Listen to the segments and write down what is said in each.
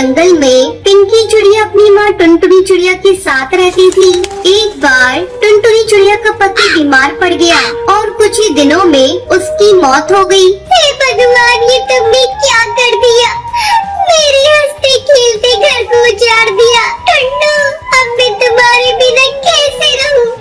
जंगल में पिंकी चिड़िया अपनी माँ टुनटुनी चिड़िया के साथ रहती थी। एक बार टुनटुनी चिड़िया का पति बीमार पड़ गया और कुछ ही दिनों में उसकी मौत हो गई। हे भगवान, ये तुमने क्या कर दिया? मेरे हंसते खेलते घर को उजाड़ दिया। टुन्नू, अब मैं तुम्हारे बिना कैसे रहूं?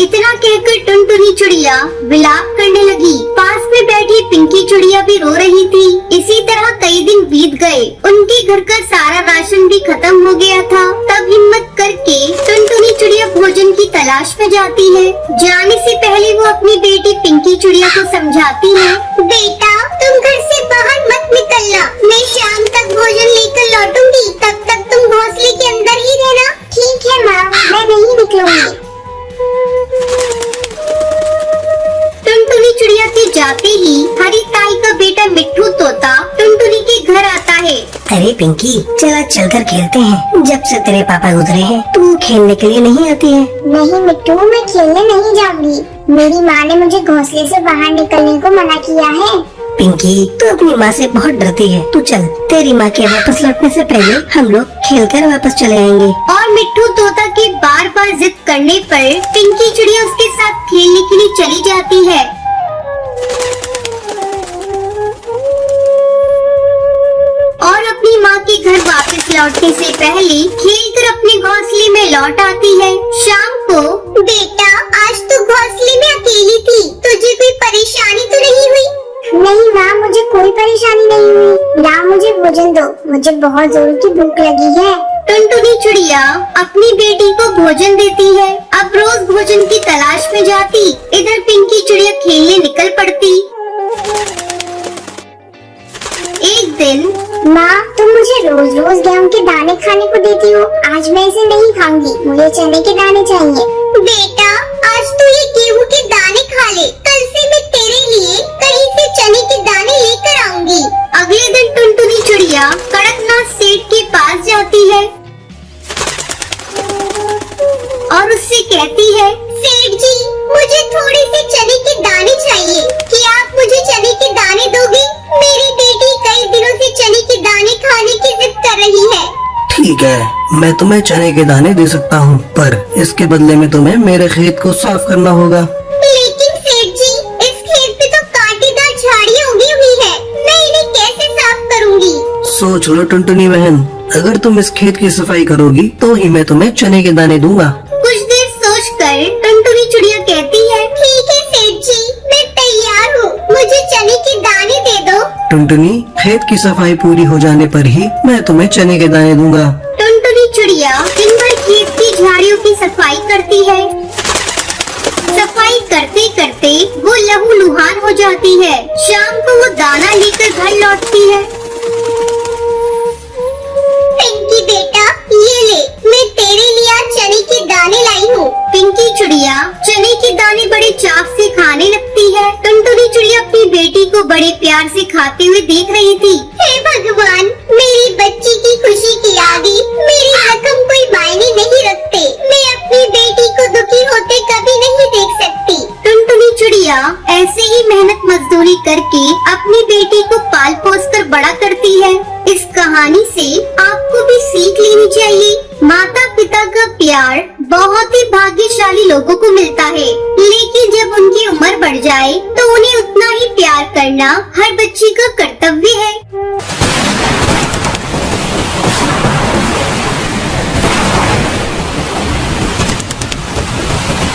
इतना कहकर टुनटुनी चिड़िया विलाप करने लगी। पास में बैठी पिंकी चिड़िया भी रो रही थी। इसी तरह कई दिन बीत गए। उनके घर का सारा राशन भी खत्म हो गया था। तब हिम्मत करके टुनटुनी चिड़िया भोजन की तलाश में जाती है। जाने से पहले वो अपनी बेटी पिंकी चिड़िया को समझाती है, बेटा, तुम घर से बाहर मत निकलना। मैं शाम तक भोजन लेकर लौटूंगी। तब तक तुम घोंसले के अंदर ही रहना। ठीक है माँ, मैं नहीं निकलूंगी। टुनटुनी चिड़िया के जाते ही हरी ताई का बेटा मिट्ठू तोता टुनटुनी के घर आता है। अरे पिंकी, चला चलकर खेलते हैं। जब से तेरे पापा गुजरे हैं, तू खेलने के लिए नहीं आती है। नहीं मिट्टू, मैं खेलने नहीं जाऊंगी। मेरी माँ ने मुझे घोंसले से बाहर निकलने को मना किया है। पिंकी, तू अपनी माँ से बहुत डरती है। तू चल, तेरी माँ के वापस लौटने से पहले हम लोग खेलकर वापस चले आएंगे। और मिट्ठू तोता के बार बार जिद करने पर पिंकी चिड़िया उसके साथ खेलने के लिए चली जाती है। और अपनी माँ के घर वापस लौटने से पहले खेलकर अपने घोंसले में लौट आती है। शाम को, बेटा, आज तू घोंसले में अकेली थी। तुझे कोई परेशानी तो नहीं हुई? नहीं माँ, मुझे कोई परेशानी नहीं हुई। माँ, मुझे भोजन दो, मुझे बहुत जोर की भूख लगी है। टुनटुनी चिड़िया अपनी बेटी को भोजन देती है। अब रोज भोजन की तलाश में जाती। इधर पिंकी चिड़िया खेलने निकल पड़ती। एक दिन, माँ, तुम मुझे रोज रोज गेहूँ के दाने खाने को देती हो। आज मैं इसे नहीं खाऊंगी। मुझे चने के दाने चाहिए। बेटा, आज तू ये गेहूँ के दाने खा ले। कल से मैं तेरे लिए कहीं से चने के दाने लेकर आऊंगी। अगले दिन टुनटुनी चिड़िया कड़कनाथ सेठ के पास जाती है और उससे कहती है, सेठ जी, मुझे थोड़े से चने के दाने चाहिए। क्या आप मुझे चने के दाने दोगे? मेरी बेटी कई दिनों से चने के दाने खाने की जिद कर रही है। ठीक है, मैं तुम्हें चने के दाने दे सकता हूँ, पर इसके बदले में तुम्हें मेरे खेत को साफ करना होगा। लेकिन सेठ जी, इस खेत पे तो कांटेदार झाड़ियाँ उगी हुई है। मैं इन्हें कैसे साफ करूँगी? सोच लो टुनटुनी बहन, अगर तुम इस खेत की सफाई करोगी तो ही मैं तुम्हें चने के दाने दूंगा। कुछ देर सोचकर टुनटुनी चिड़िया कहती है, ठीक है सेठ जी, मैं तैयार हूँ। मुझे चने के दाने दे दो। टुनटुनी, खेत की सफाई पूरी हो जाने पर ही मैं तुम्हें चने के दाने दूंगा। टुनटुनी चिड़िया दिन भर खेत की झाड़ियों की सफाई करती है। सफाई करते करते वो लहूलुहान हो जाती है। शाम को वो दाना लेकर घर लौटती है। पिंकी बेटा, ये ले, मैं तेरे लिए आज चने के दाने लाई हूँ। पिंकी चिड़िया चने के दाने बड़े चाव से खाने लगती है। टुनटुनी चिड़िया अपनी बेटी को बड़े प्यार से खाते हुए देख रही थी। हे भगवान, मेरी बच्ची की खुशी की आगे मेरी रकम कोई मायने नहीं रखते। मैं अपनी बेटी को दुखी होते कभी नहीं देख सकती। टुनटुनी चिड़िया ऐसे ही मेहनत मजदूरी करके अपनी बेटी को पाल पोस कर बड़ा करती है। इस कहानी से आपको भी सीख लेनी चाहिए। माता पिता का प्यार बहुत ही भाग्यशाली लोगों को मिलता है, लेकिन जब उनकी उम्र बढ़ जाए तो उन्हें उतना ही प्यार करना हर बच्चे का कर्तव्य है।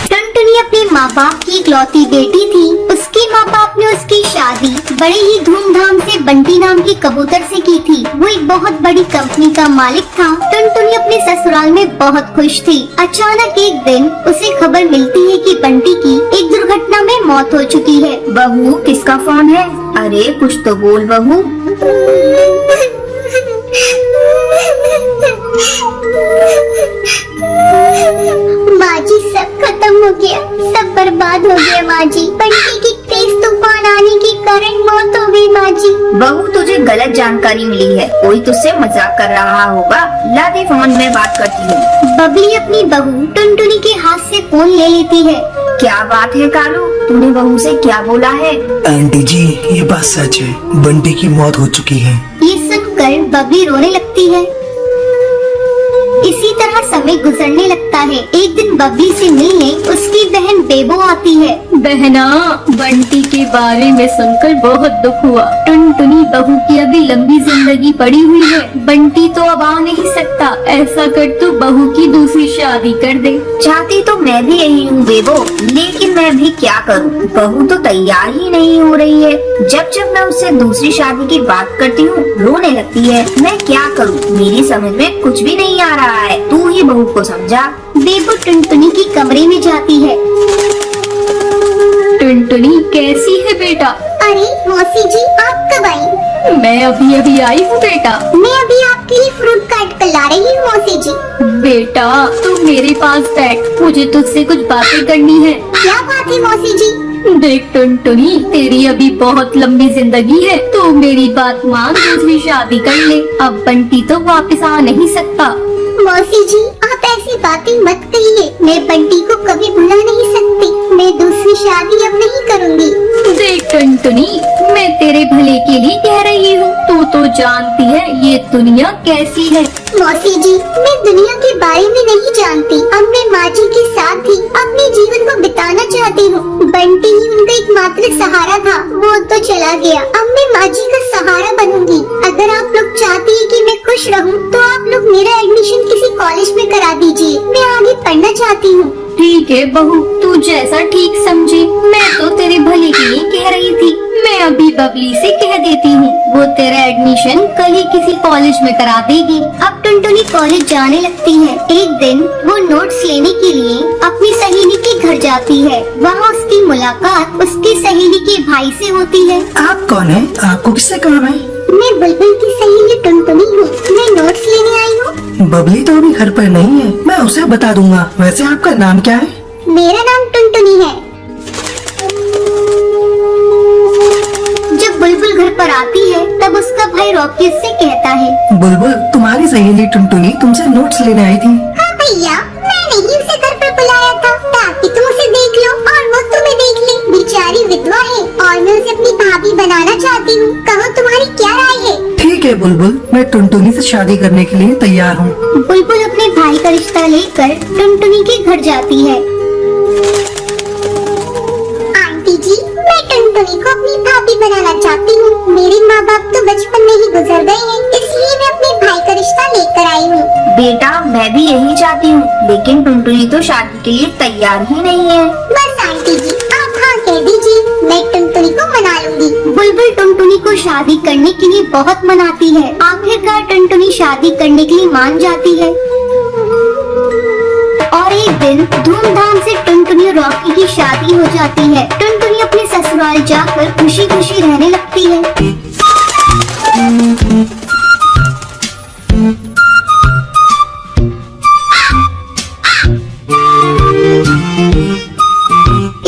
टुनटुनी अपने माँ बाप की इकलौती बेटी थी। उसके माँ बाप ने उसकी शादी बड़े ही धूमधाम से बंटी नाम के कबूतर से की थी। वो एक बहुत बड़ी कंपनी का मालिक था। टुनटुनी अपने ससुराल में बहुत खुश थी। अचानक एक दिन उसे खबर मिलती है कि बंटी की एक दुर्घटना में मौत हो चुकी है। बहू, किसका फोन है? अरे कुछ तो बोल बहू। माँ जी, सब खत्म हो गया, सब बर्बाद हो गया माँ जी। बंटी की तेज तूफान आने के कारण मौत हो गई माँ जी। बहू, तुझे गलत जानकारी मिली है। कोई तुझसे मजाक कर रहा होगा। ला दे फोन, में बात करती हूँ। बबली अपनी बहू टुनटुनी के हाथ से फोन ले लेती है। क्या बात है कालू, तूने बहू से क्या बोला है? आंटी जी, ये बात सच है, बंटी की मौत हो चुकी है। ये सुनकर बबली रोने लगती है। इसी तरह समय गुजरने लगता है। एक दिन बबली से मिलने उसकी बहन बेबो आती है। बहना, बंटी के बारे में सुनकर बहुत दुख हुआ। टुनटुनी बहू की अभी लंबी जिंदगी पड़ी हुई है, बंटी तो अब आ नहीं सकता। ऐसा कर तू बहू की दूसरी शादी कर दे। चाहती तो मैं भी यही हूँ बेबो, लेकिन मैं भी क्या करूँ, बहू तो तैयार ही नहीं हो रही है। जब जब मैं उससे दूसरी शादी की बात करती हूँ रोने लगती है। मैं क्या करूँ, मेरी समझ में कुछ भी नहीं आ रहा है। तू ही बहू को समझा। बेबो टुनटुनी की कमरे में जाती है। टुनटुनी कैसी है बेटा? अरे मौसी जी, आप कब आई? मैं अभी अभी आई हूँ बेटा। मैं अभी आपके लिए फ्रूट काट कर ला रही हूँ मौसी जी। बेटा तू मेरे पास बैठ, मुझे तुझसे कुछ बातें करनी है। क्या बात है मौसी जी? देख टुनटुनी, तेरी अभी बहुत लंबी जिंदगी है, तो मेरी बात मान, दूसरी शादी कर ले। अब बंटी तो वापस आ नहीं सकता। मौसी जी, आप ऐसी बातें मत कहिए। मैं बंटी को कभी भुला नहीं सकती। मैं दूसरी शादी अब नहीं करूँगी। देख टुनटुनी, मैं तेरे भले के लिए कह रही हूँ। तू तो जानती है ये दुनिया कैसी है। मौसी जी, मैं दुनिया के बारे में नहीं जानती। अब मैं माँ जी के साथ ही अपने जीवन को बिताना चाहती हूँ। बंटी ही उनका एकमात्र सहारा था, वो तो चला गया। अब मैं माँ जी का सहारा बनूंगी। अगर आप लोग चाहती हैं कि मैं खुश रहूँ, तो आप लोग मेरा एडमिशन किसी कॉलेज में करा दीजिए। मैं आगे पढ़ना चाहती हूँ। ठीक है बहू, तू जैसा ठीक समझे। मैं तो तेरे भले के लिए कह रही थी। मैं अभी बबली से कह देती हूँ, वो तेरा एडमिशन कल ही किसी कॉलेज में करा देगी। अब टुनटुनी कॉलेज जाने लगती है। एक दिन वो नोट्स लेने के लिए अपनी सहेली के घर जाती है। वहाँ उसकी मुलाकात उसकी सहेली के भाई से होती है। आप कौन है? आपको किससे काम है? मैं बुलबुल की सहेली टुनटुनी हूँ। मैं नोट्स लेने आई हूँ। बबली तो अभी घर पर नहीं है, मैं उसे बता दूंगा। वैसे आपका नाम क्या है? मेरा नाम टुनटुनी है। जब बुलबुल घर पर आती है तब उसका भाई रॉकी से कहता है, बुलबुल, तुम्हारी सहेली टुनटुनी तुमसे नोट्स लेने आई थी। हाँ भैया, मैंने ही उसे घर पर बुलाया था ताकि तुम उसे देख लो और वो तुम्हें देख ले। बेचारी विधवा है और मैं उसे अपनी भाभी बनाना चाहती हूँ। कहो तुम्हारी क्या राय है? ठीक है बुलबुल, मैं टुनटुनी से शादी करने के लिए तैयार हूँ। बुलबुल अपने भाई का रिश्ता लेकर टुनटुनी के घर जाती है। आंटी जी, मैं टुनटुनी को अपनी भाभी बनाना चाहती हूँ। मेरे माँ बाप तो बचपन में ही गुजर गए हैं, इसलिए मैं अपने भाई का रिश्ता लेकर आई हूँ। बेटा मैं भी यही चाहती हूँ, लेकिन टुनटुनी तो शादी के लिए तैयार ही नहीं है। बस आंटी जी, आप हाँ कह दीजिए, मैं टुनटुनी को मना लूंगी। बुलबुल टुनटुनी को शादी करने के लिए बहुत मनाती है। आखिरकार टुनटुनी शादी करने के लिए मान जाती है। और एक दिन धूमधाम से टुनटुनी और रॉकी की शादी हो जाती है। टुनटुनी अपने ससुराल जाकर खुशी खुशी रहने लगती है।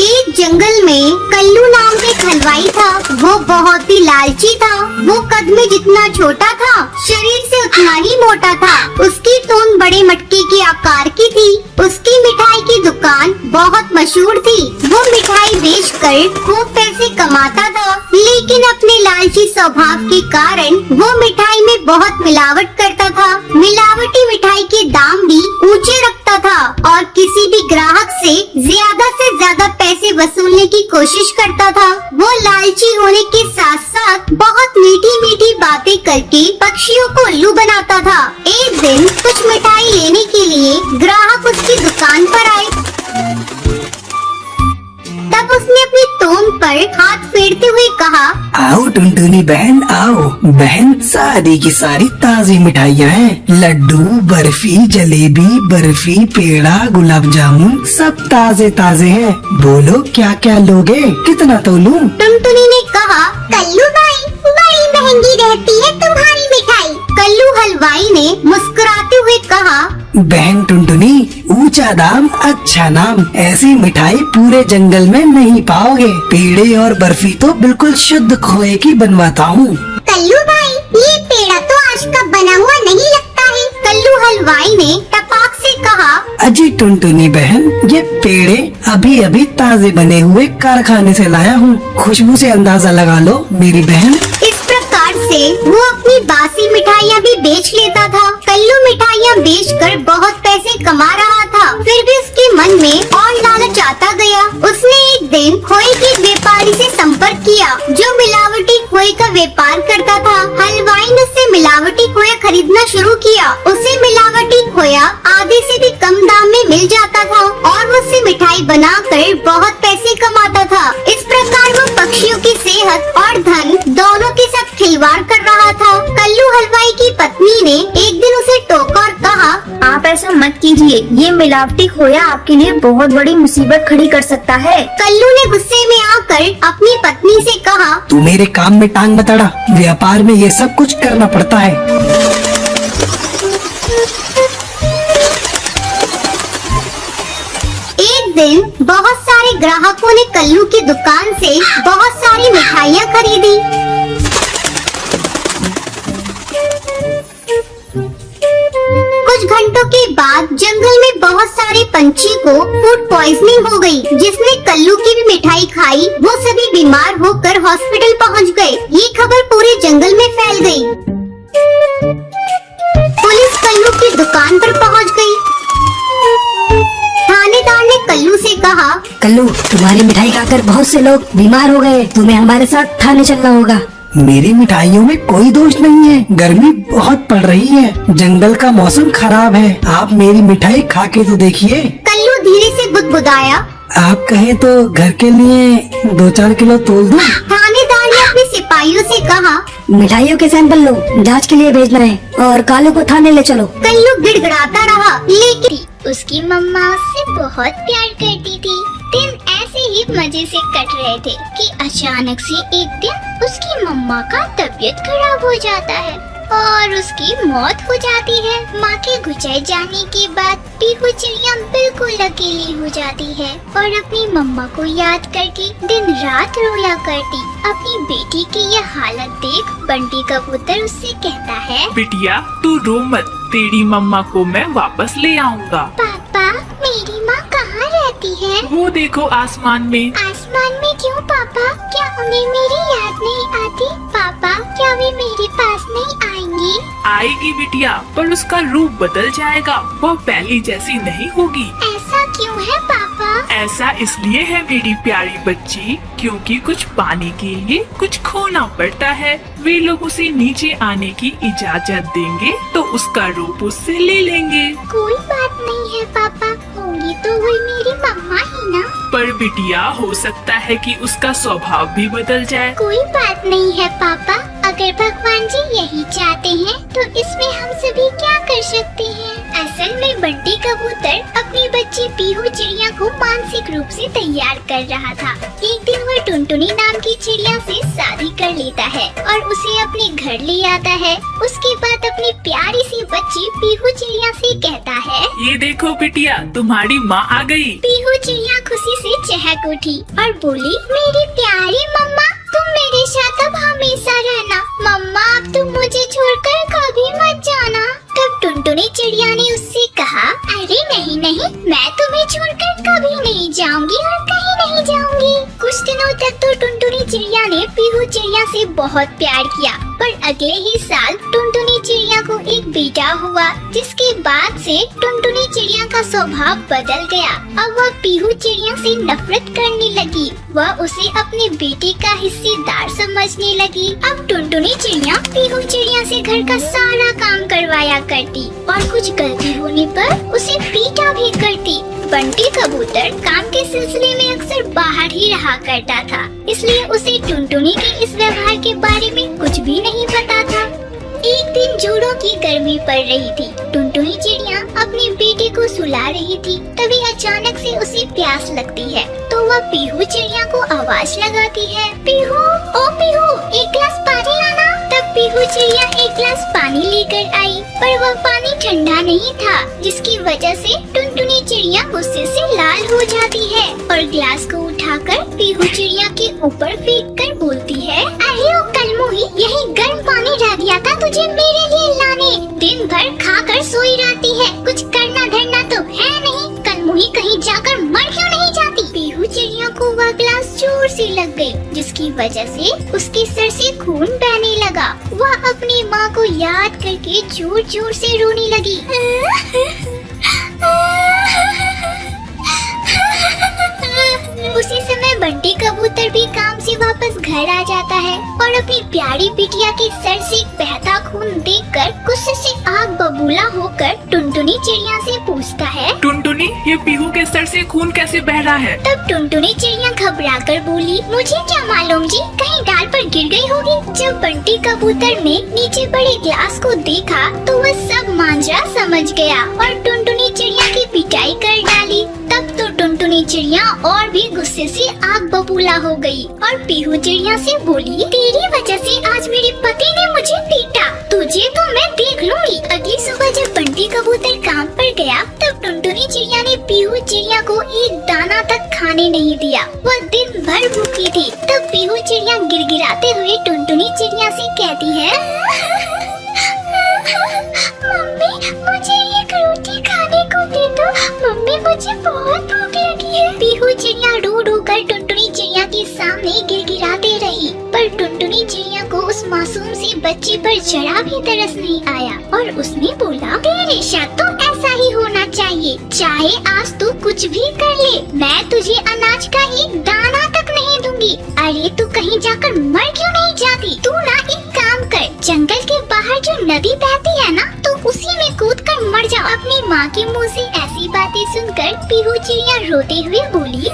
एक जंगल में कल्लू नाम का एक हलवाई था। वो बहुत ही लालची था। वो कद में जितना छोटा था, शरीर से उतना ही मोटा था। उसकी टोन बड़े मटके के आकार की थी। उसकी मिठाई की दुकान बहुत मशहूर थी। वो मिठाई बेचकर खूब पैसे कमाता था, लेकिन अपने लालची स्वभाव के कारण वो मिठाई में बहुत मिलावट करता था। मिलावटी मिठाई के दाम भी ऊंचे रखता था और किसी भी ग्राहक से ज्यादा पैसे वसूलने की कोशिश करता था। वो लालची होने के साथ साथ बहुत मीठी मीठी बातें करके पक्षियों को उल्लू बनाता था। एक दिन कुछ मिठाई लेने के लिए ग्राहक उसकी दुकान पर आए। तब उसने अपनी तोन पर हाथ फेरते हुए कहा, आओ टुनटुनी बहन आओ। बहन, सारी की सारी ताज़ी मिठाइयाँ हैं। लड्डू, बर्फी, जलेबी, बर्फी, पेड़ा, गुलाब जामुन सब ताजे ताजे हैं। बोलो क्या क्या लोगे, कितना तोलूं? टुनटुनी ने कहा, कल्लू भाई, बड़ी महंगी रहती है तुम्हारी मिठाई। कल्लू हलवाई ने मुस्कुराते हुए कहा, बहन टुनटुनी, ऊंचा दाम अच्छा नाम। ऐसी मिठाई पूरे जंगल में नहीं पाओगे। पेड़े और बर्फी तो बिल्कुल शुद्ध खोए की बनवाता हूँ। कल्लू भाई, ये पेड़ा तो आज का बना हुआ नहीं लगता है। कल्लू हलवाई ने टपाक से कहा, अजी टुनटुनी बहन, ये पेड़े अभी अभी ताजे बने हुए कारखाने से लाया हूँ। खुशबू से अंदाजा लगा लो मेरी बहन। इस प्रकार से वो अपनी बासी मिठाइयाँ भी बेच लेता था। कल्लू मिठाइयाँ बेचकर बहुत पैसे कमा रहा था, फिर भी उसके मन में और लालच आता गया। उसने एक दिन खोए के व्यापारी से संपर्क किया, जो मिलावटी खोए का व्यापार करता था। हलवाई ने उससे मिलावटी खोया खरीदना शुरू किया। उसे मिलावटी खोया आधे से भी कम दाम में मिल जाता था और वो उससे मिठाई बनाकर बहुत पैसे कमाता था। इस प्रकार वो पक्षियों की सेहत और धन दोनों के साथ खिलवाड़ कर रहा था। कल्लू हलवाई की पत्नी ने एक दिन उसे टोका और कहा, आप ऐसा मत कीजिए, ये मिलावटी खोया आपके लिए बहुत बड़ी मुसीबत खड़ी कर सकता है। कल्लू ने गुस्से में आकर अपनी पत्नी से कहा, तू मेरे काम में टांग मत अड़ा, व्यापार में ये सब कुछ करना पड़ता है। एक दिन बहुत सारे ग्राहकों ने कल्लू की दुकान से बहुत सारी मिठाइयाँ खरीदी। कुछ घंटों के बाद जंगल में बहुत सारे पंछी को फूड पॉइजनिंग हो गई, जिसने कल्लू की भी मिठाई खाई। वो सभी बीमार होकर हॉस्पिटल पहुंच गए। ये खबर पूरे जंगल में फैल गई। पुलिस कल्लू की दुकान पर पहुंच गई। थानेदार ने कल्लू से कहा, कल्लू, तुम्हारी मिठाई खाकर बहुत से लोग बीमार हो गए, तुम्हें हमारे साथ थाने चलना होगा। मेरी मिठाइयों में कोई दोष नहीं है, गर्मी बहुत पड़ रही है, जंगल का मौसम खराब है, आप मेरी मिठाई खा के तो देखिए। कल्लू धीरे से गुदगुदाया। आप कहें तो घर के लिए 2-4 किलो तोल दूं? थानेदार ने अपने सिपाहियों से कहा, मिठाइयों के सैंपल लो, जांच के लिए भेजना है और कालू को थाने ले चलो। कल्लू गिड़गिड़ाता रहा, लेकिन उसकी मम्मा उससे बहुत प्यार करती थी। दिन ऐसे ही मजे से कट रहे थे कि अचानक से एक दिन उसकी मम्मा का तबीयत खराब हो जाता है और उसकी मौत हो जाती है। माँ के गुजर जाने के बाद पीहू चिड़िया बिल्कुल अकेली हो जाती है और अपनी मम्मा को याद करके दिन रात रोया करती। अपनी बेटी की यह हालत देख बंटी कबूतर उससे कहता है, बिटिया तू रो मत, तेरी मम्मा को मैं वापस ले आऊंगा। पापा मेरी माँ कहाँ रहती है? वो देखो आसमान में। आसमान में क्यों पापा? क्या उन्हें मेरी याद नहीं आती? पापा क्या वे मेरे पास नहीं आएंगी? आएगी बिटिया, पर उसका रूप बदल जाएगा, वो पहली जैसी नहीं होगी। ऐसा क्यों है पापा? ऐसा इसलिए है मेरी प्यारी बच्ची, क्योंकि कुछ पाने के लिए कुछ खोना पड़ता है। वे लोग उसे नीचे आने की इजाजत देंगे तो उसका रूप उससे ले लेंगे। कोई बात नहीं है पापा, होंगी तो वही मेरी मम्मा ही ना। पर बिटिया हो सकता है कि उसका स्वभाव भी बदल जाए। कोई बात नहीं है पापा, अगर भगवान जी यही चाहते हैं तो इसमें हम सभी क्या कर सकते हैं। असल में बंटी कबूतर अपनी बच्ची पीहू चिड़िया को मानसिक रूप से तैयार कर रहा था। एक दिन वह टुनटुनी नाम की चिड़िया से शादी कर लेता है और उसे अपने घर ले आता है। उसके बाद अपनी प्यारी सी बच्ची पीहू चिड़िया से कहता है, ये देखो बिटिया, तुम्हारी माँ आ गई। पीहू चिड़िया खुशी से चहक उठी और बोली, मेरी प्यारी मम्मा, तुम मेरे साथ अब हमेशा रहना। मम्मा अब तुम मुझे छोड़कर कभी मत जाना। तब टुनटुनी चिड़िया ने उससे कहा, अरे नहीं नहीं, मैं तुम्हें छोड़कर कभी नहीं जाऊंगी और कहीं नहीं जाऊंगी। कुछ दिनों तक तो टुनटुनी चिड़िया ने पीहू चिड़िया से बहुत प्यार किया, पर अगले ही साल टुनटुनी चिड़िया को एक बेटा हुआ, जिसके बाद से टुनटुनी चिड़िया का स्वभाव बदल गया। अब वह पीहू चिड़िया से नफरत करने लगी। वह उसे अपने बेटे का हिस्सेदार समझने लगी। अब टुनटुनी चिड़िया पीहू चिड़िया से घर का सारा काम करवाया करती और कुछ गलती होने पर उसे पीटा भी करती। बंटी कबूतर काम के सिलसिले में अक्सर बाहर ही रहा करता था, इसलिए उसे टुनटुनी के इस व्यवहार के बारे में कुछ भी नहीं पता था। एक दिन जोरों की गर्मी पड़ रही थी। टुनटुनी चिड़िया अपने बेटे को सुला रही थी, तभी अचानक से उसे प्यास लगती है, तो वह पीहू चिड़िया को आवाज लगाती है, पीहू, ओ पीहू, एक गिलास पानी लाना। तब पीहू चिड़िया एक गिलास पानी लेकर आई, पर वह पानी ठंडा नहीं था, जिसकी वजह से टुनटुनी चिड़िया गुस्से से लाल हो जाती है और गिलास को उठाकर पीहू चिड़िया के ऊपर फेंक कर बोलती है, अरे ओ कलमुही, यही गर्म पानी रह गया था तुझे मेरे लिए लाने। दिन भर खाकर सोई रहती है, कुछ करना धरना तो है नहीं। जाकर मर क्यों नहीं जाती? पीहू चिड़िया को वह ग्लास जोर से लग गई, जिसकी वजह से उसके सर से खून बहने लगा। वह अपनी माँ को याद करके जोर जोर से रोने लगी। उसी समय बंटी कबूतर भी काम से वापस घर आ जाता है और अपनी प्यारी बिटिया के सर से बहता खून देखकर गुस्से से आग बबूला होकर टुनटुनी चिड़िया से पूछता है, टुनटुनी, ये पीहू के सर से खून कैसे बह रहा है? तब टुनटुनी चिड़िया घबराकर बोली, मुझे क्या मालूम जी, कहीं डाल पर गिर गई होगी। जब बंटी कबूतर ने नीचे पड़े ग्लास को देखा तो वह सब मांजरा समझ गया और टुनटुनी चिड़िया की पिटाई कर डाली। तब तो टुनटुनी चिड़िया और भी गुस्से से आग बबूला हो गई और पीहू चिड़िया से बोली, तेरी वजह से आज मेरे पति ने मुझे पीटा, तुझे तो मैं देख लूंगी। अगली सुबह जब बंटी कबूतर काम पर गया तब टुनटुनी चिड़िया ने पीहू चिड़िया को एक दाना तक खाने नहीं दिया। वह दिन भर भूखी थी। तब पीहू चिड़िया गिड़गिड़ाते हुए टुनटुनी चिड़िया से कहती है, मम्मी मुझे एक रोटी खाने को दे दो, मम्मी मुझे बहुत भूख लगी है। पीहू चिड़िया रो रो कर टुनटुनी चिड़िया के सामने गिड़गिड़ाती रही, पर टुनटुनी चिड़िया को उस मासूम सी बच्ची पर जरा भी तरस नहीं आया और उसने बोला, तेरे साथ तो ऐसा ही होना चाहिए, चाहे आज तू कुछ भी कर ले, मैं तुझे अनाज का एक दाना तक नहीं दूंगी। अरे तू कहीं जाकर मर क्यों नहीं जाती? तू ना एक काम कर, जंगल के बाहर जो नदी बहती है ना, तो उसी में कूद कर मर जा। अपनी माँ के मुँह से ऐसी बातें सुनकर पीहू चिड़िया रोते हुए बोली,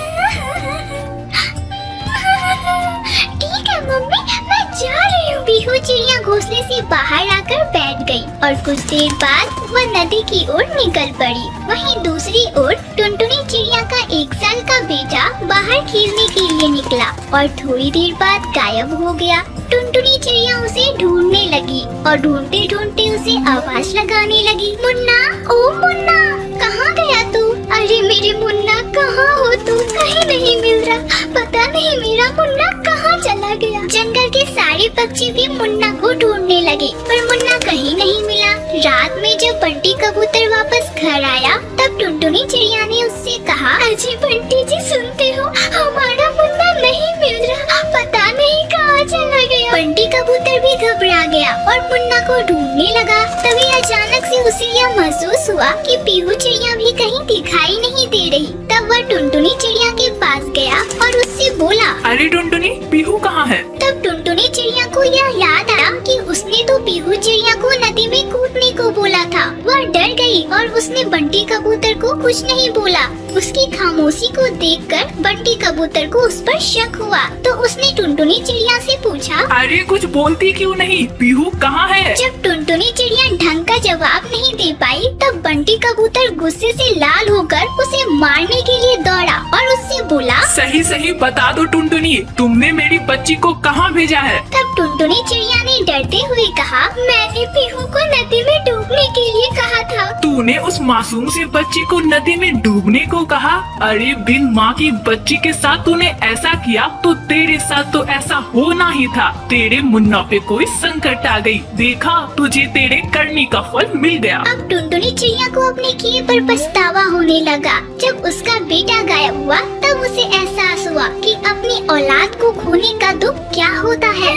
ठीक है मम्मी, मैं जा रही हूँ। पीहू चिड़िया घोंसले से बाहर आकर बैठ गई और कुछ देर बाद वह नदी की ओर निकल पड़ी। वहीं दूसरी ओर टुनटुनी चिड़िया का 1 साल का बेटा बाहर खेलने के लिए निकला और थोड़ी देर बाद गायब हो गया। टुनटुनी चिड़िया उसे ढूंढने लगी और ढूंढते ढूंढते उसे आवाज लगाने लगी, मुन्ना, ओ मुन्ना, कहाँ गया तू? अरे मेरे मुन्ना, कहाँ हो तू? कहीं नहीं मिल रहा, पता नहीं मेरा मुन्ना कहाँ चला गया। जंगल के सारे पक्षी भी मुन्ना को ढूंढने लगे पर मुन्ना कहीं नहीं मिला। रात में जब बंटी कबूतर वापस घर आया तब टुनटुनी चिड़िया ने उससे कहा, अजी बंटी जी सुनते हो, हमारा मुन्ना नहीं मिल रहा, पता नहीं कहाँ चला गया। बंटी कबूतर भी घबरा गया और मुन्ना को ढूंढने लगा। तभी अचानक से उसे यह महसूस हुआ कि पीहू चिड़िया भी कहीं दिखाई नहीं दे रही। तब वह टुनटुनी चिड़िया के पास गया और उससे बोला, अरे टुनटुनी, पीहू कहाँ है? तब टुनटुनी चिड़िया को यह याद आया कि उसने तो पीहू चिड़िया को नदी में कूदने को बोला था। वह डर गई और उसने बंटी कबूतर को कुछ नहीं बोला। उसकी खामोशी को देखकर बंटी कबूतर को उस पर शक हुआ तो उसने टुनटुनी चिड़िया से पूछा, अरे कुछ बोलती क्यों नहीं? पीहू कहाँ है? जब टुनटुनी चिड़िया ढंग का जवाब नहीं दे पाई तब बंटी कबूतर गुस्से से लाल होकर उसे मारने के लिए दौड़ा और उससे बोला, सही सही बता दो टुनटुनी, तुमने मेरी बच्ची को कहाँ भेजा है? तब टुनटुनी चिड़िया ने डरते हुए कहा, मैंने पीहू को नदी में डूबने के लिए कहा था। तूने उस मासूम से बच्ची को नदी में डूबने को कहा? अरे बिन माँ की बच्ची के साथ तूने ऐसा किया तो तेरे साथ तो ऐसा होना ही था। तेरे मुन्ना पे कोई संकट आ गई, देखा तुझे तेरे करनी का फल मिल गया। अब टुनटुनी चिड़िया को अपने किए पर पछतावा होने लगा। जब उसका बेटा गायब हुआ तब उसे एहसास हुआ कि अपनी औलाद को खोने का दुख क्या होता है।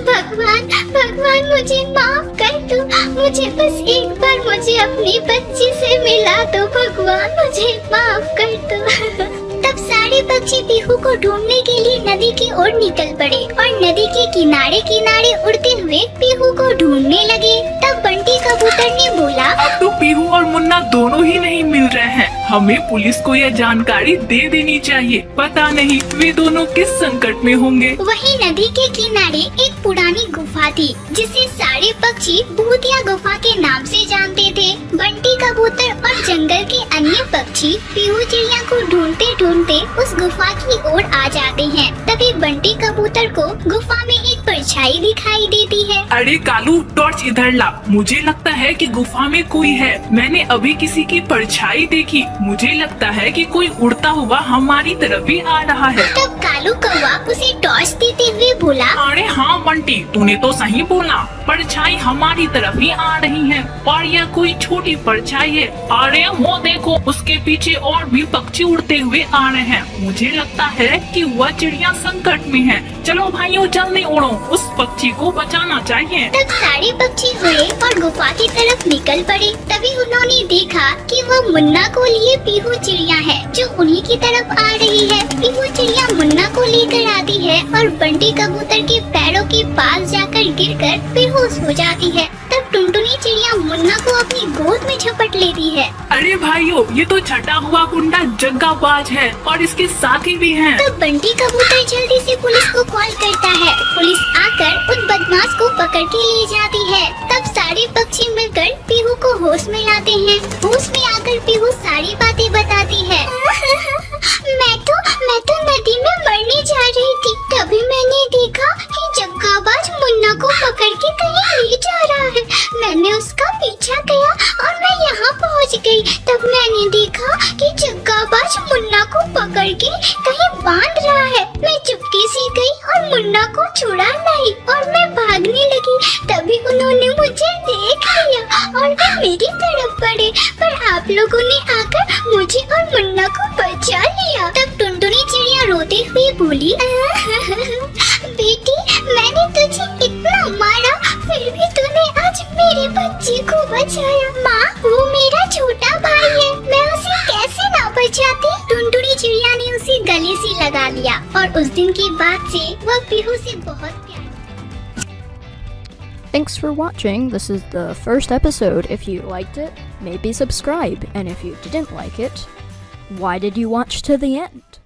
भगवान भगवान मुझे माफ कर दो, मुझे बस एक बार मुझे अपनी बच्ची से मिला दो, भगवान मुझे माफ कर दो। तब सारे पक्षी पीहू को ढूंढने के लिए नदी की ओर निकल पड़े और नदी के किनारे किनारे उड़ते हुए पीहू को ढूंढने लगे। तब बंटी कबूतर ने बोला, अब तो पीहू और मुन्ना दोनों ही नहीं मिल रहे हैं, हमें पुलिस को यह जानकारी दे देनी चाहिए, पता नहीं वे दोनों किस संकट में होंगे। वहीं नदी के किनारे एक पुरानी गुफा थी जिसे सारे पक्षी भूतिया गुफा के नाम से जानते थे। बंटी कबूतर और जंगल के अन्य पक्षी पीहू चिड़िया को ढूंढते ढूंढते उस गुफा की ओर आ जाते हैं। तभी बंटी कबूतर को गुफा में एक परछाई दिखाई देती है। अरे कालू, टॉर्च इधर ला। मुझे लगता है कि गुफा में कोई है। मैंने अभी किसी की परछाई देखी। मुझे लगता है कि कोई उड़ता हुआ हमारी तरफ ही आ रहा है। तब कालू कौवा उसे टॉर्च देते हुए बोला, अरे हाँ बंटी, तूने तो सही बोला। परछाई हमारी तरफ ही आ रही है और यह कोई छोटी परछाई है। अरे वो देखो, उसके पीछे और भी पक्षी उड़ते हुए आ रहे हैं। मुझे लगता है कि वह चिड़िया संकट में है। चलो भाइयों, जल्दी उड़ो, उस पक्षी को बचाना चाहिए। तब सारे पक्षी उड़े और गुफा की तरफ निकल पड़े। तभी उन्होंने देखा कि वह मुन्ना को लिए पीहू चिड़िया है जो उन्हीं की तरफ आ रही है। पीहू चिड़िया मुन्ना को लेकर आती है और बंटी कबूतर के पैरों के पास जाकर गिरकर बेहोश हो जाती है। तब टुनटुनी चिड़िया मुन्ना को अपनी गोद में झपट लेती है। अरे भाइयों, ये तो छटा हुआ गुंडा जग्गाबाज है और इसके साथी भी हैं। तब बंटी कबूतर जल्दी से पुलिस को कॉल करता है। पुलिस आकर उस बदमाश को पकड़ के ले जाती है। तब सारे पक्षी मिलकर पीहू को होश में लाते हैं। होश में आकर पीहू सारी बातें बताती है। मैं तो नदी में मरने जा रही थी। तभी मैंने देखा कि जग्गाबाज मुन्ना को पकड़ के कहीं ले जा रहा है। मैंने उसका पीछा किया और मैं यहाँ पहुँच गई। तब मैंने देखा कि जग्गाबाज मुन्ना को पकड़ के कहीं बांध रहा है। मैं चुपके से गई और मुन्ना को छुड़ा लाई और मैं भागने लगी। तभी उन्होंने मुझे देख लिया और वे मेरी तरफ बढ़े, पर आप लोगों ने आकर मुझे और मुन्ना को बचा लिया। तब टुनटुनी चिड़िया रोते हुए बोली, बेटी, मैंने तुझे इतना मारा, फिर भी तूने आज मेरे बच्चे को बचाया। माँ, वो मेरा छोटा भाई है, मैं उसे कैसे ना बचाती। टुनटुनी चिड़िया ने उसे गले से लगा लिया और उस दिन के बाद से वह पीहू से बहुत प्यार। Thanks for watching. This is the first episode. If you liked it, maybe subscribe. And if you didn't like it, why did you watch to the end?